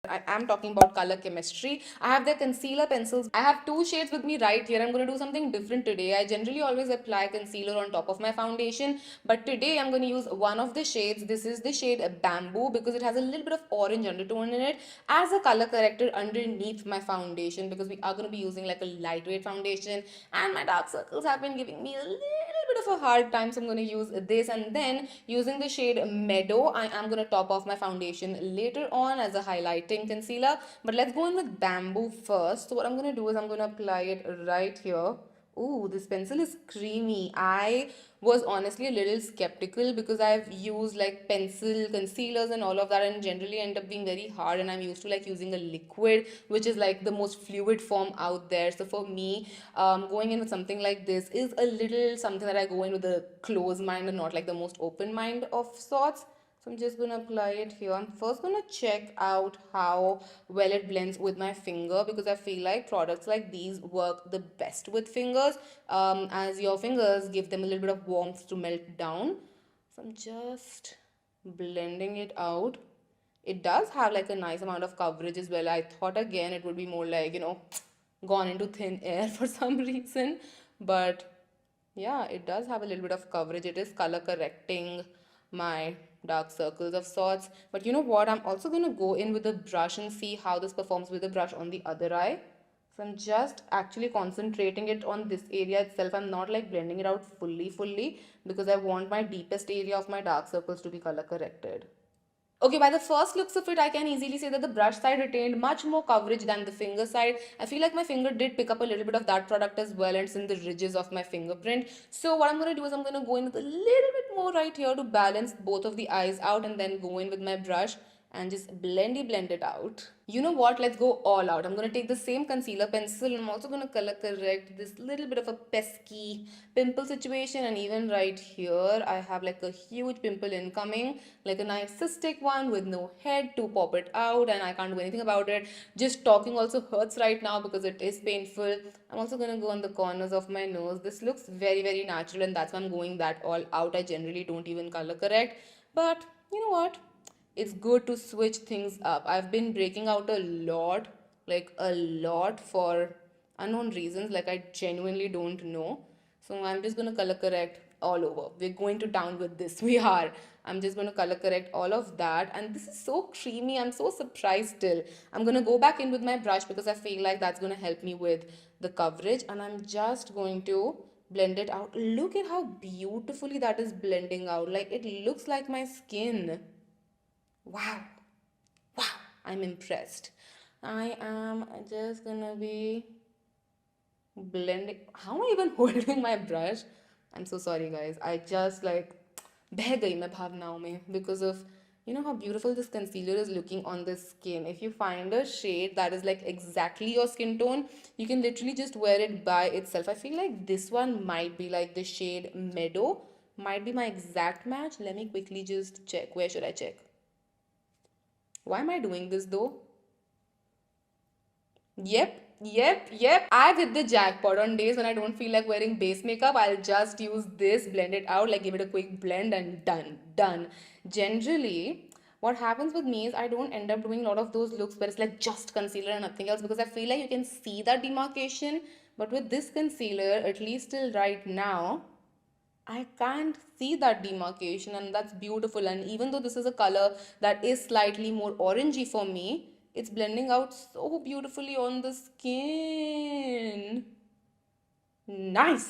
I am talking about color chemistry. I have the concealer pencils. I have two shades with me right here. I'm going to do something different today. I generally always apply concealer on top of my foundation, but today I'm going to use one of the shades. This is the shade Bamboo because it has a little bit of orange undertone in it as a color corrector underneath my foundation, because we are going to be using like a lightweight foundation and my dark circles have been giving me a little bit of a hard time, so I'm going to use this. And then using the shade Meadow, I am going to top off my foundation later on as a highlighting concealer, but let's go in with Bamboo first. So what I'm going to do is I'm going to apply it right here. Ooh, this pencil is creamy. I was honestly a little skeptical because I've used like pencil concealers and all of that, and generally end up being very hard, and I'm used to like using a liquid, which is like the most fluid form out there. So for me, going in with something like this is a little something that I go in with a closed mind and not like the most open mind of sorts. So I'm just going to apply it here. I'm first going to check out how well it blends with my finger, because I feel like products like these work the best with fingers, as your fingers give them a little bit of warmth to melt down. So I'm just blending it out. It does have like a nice amount of coverage as well. I thought again it would be more like, gone into thin air for some reason. But yeah, it does have a little bit of coverage. It is color correcting my dark circles of sorts. But you know what? I'm also going to go in with a brush and see how this performs with the brush on the other eye. So I'm just actually concentrating it on this area itself. I'm not like blending it out fully, because I want my deepest area of my dark circles to be color corrected. Okay, by the first looks of it, I can easily say that the brush side retained much more coverage than the finger side. I feel like my finger did pick up a little bit of that product as well, and it's in the ridges of my fingerprint. So what I'm going to do is I'm going to go in with a little bit more right here to balance both of the eyes out, and then go in with my brush and just blend it out. You know what? Let's go all out. I'm going to take the same concealer pencil, and I'm also going to color correct this little bit of a pesky pimple situation. And even right here, I have like a huge pimple incoming, like a nice cystic one with no head to pop it out, and I can't do anything about it. Just talking also hurts right now because it is painful. I'm also going to go on the corners of my nose. This looks very natural, and that's why I'm going that all out. I generally don't even color correct, but you know what? It's good to switch things up. I've been breaking out a lot, like a lot, for unknown reasons. Like I genuinely don't know. So I'm just gonna color correct all over. We're going to town with this. We are. I'm just gonna color correct all of that. And this is so creamy. I'm so surprised still. I'm gonna go back in with my brush because I feel like that's gonna help me with the coverage. And I'm just going to blend it out. Look at how beautifully that is blending out. Like it looks like my skin. Wow, wow, I'm impressed. I am just gonna be blending. How am I even holding my brush? I'm so sorry, guys. I just like बह गई मैं भावनाओं में because of how beautiful this concealer is looking on the skin. If you find a shade that is like exactly your skin tone, you can literally just wear it by itself. I feel like this one might be like the shade Meadow, might be my exact match. Let me quickly just check. Where should I check? Why am I doing this though? Yep. I've hit the jackpot. On days when I don't feel like wearing base makeup, I'll just use this, blend it out, like give it a quick blend, and done. Generally, what happens with me is I don't end up doing a lot of those looks where it's like just concealer and nothing else, because I feel like you can see that demarcation. But with this concealer, at least till right now, I can't see that demarcation, and that's beautiful. And even though this is a color that is slightly more orangey for me, it's blending out so beautifully on the skin. Nice.